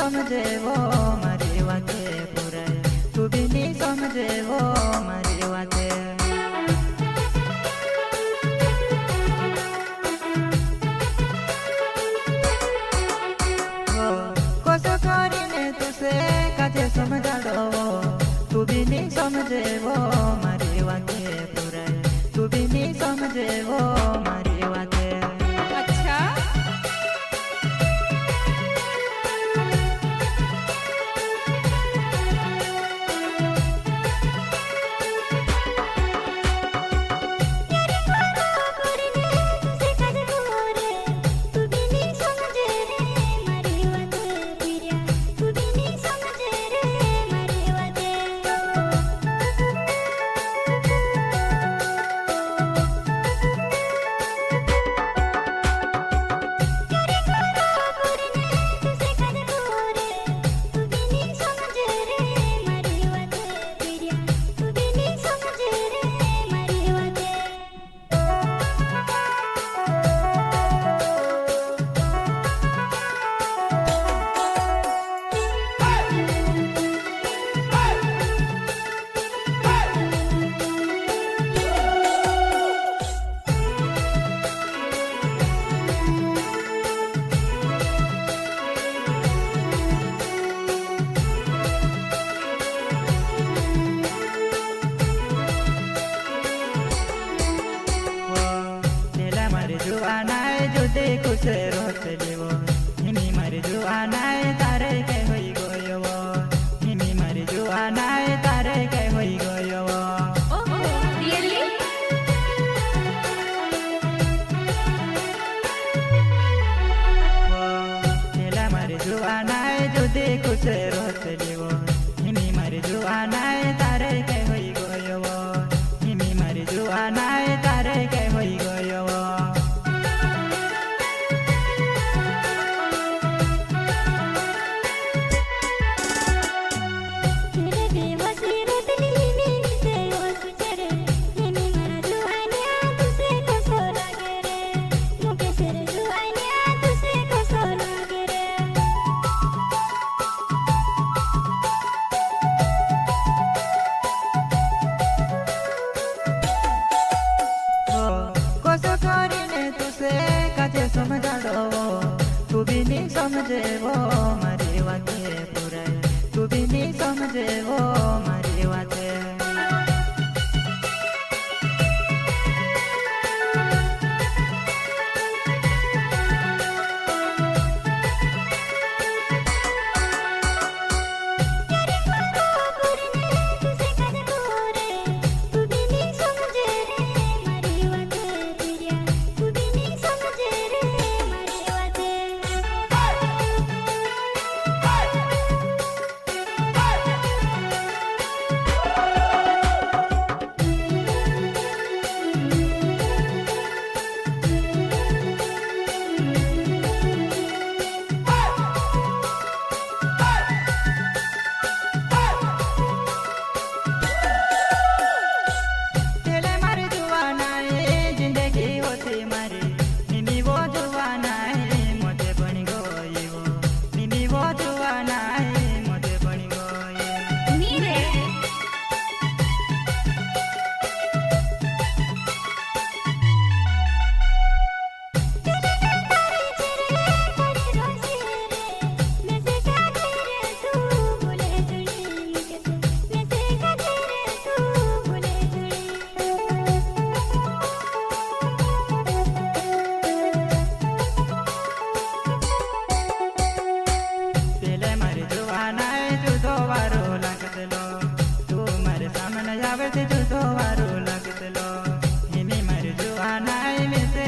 समझे वो मारी वाते पुराय तू भी नहीं समझे वो मारी वाते समझाड़ो तू भी नहीं समझे वो मारी बातें पुराय तू भी नहीं समझे वो मारी बातें अच्छा देखो से रोत लेवो हिमी मारी जुआनाय तारे के होई गयो हिमी मारी जुआनाय तारे के होई गयो ओहो रियली नेला मारी जुआनाय जो देखो से रोत लेवो हिमी मारी जुआनाय तारे के होई गयो हिमी मारी जुआनाय तारे के होई गयो समझाड़ो तू भी नहीं समझे वो मारी बातें पुराय तू भी नहीं समझे वो मारी बातें जुदो वारो लगतलो हिमी मारी जुआनाय में से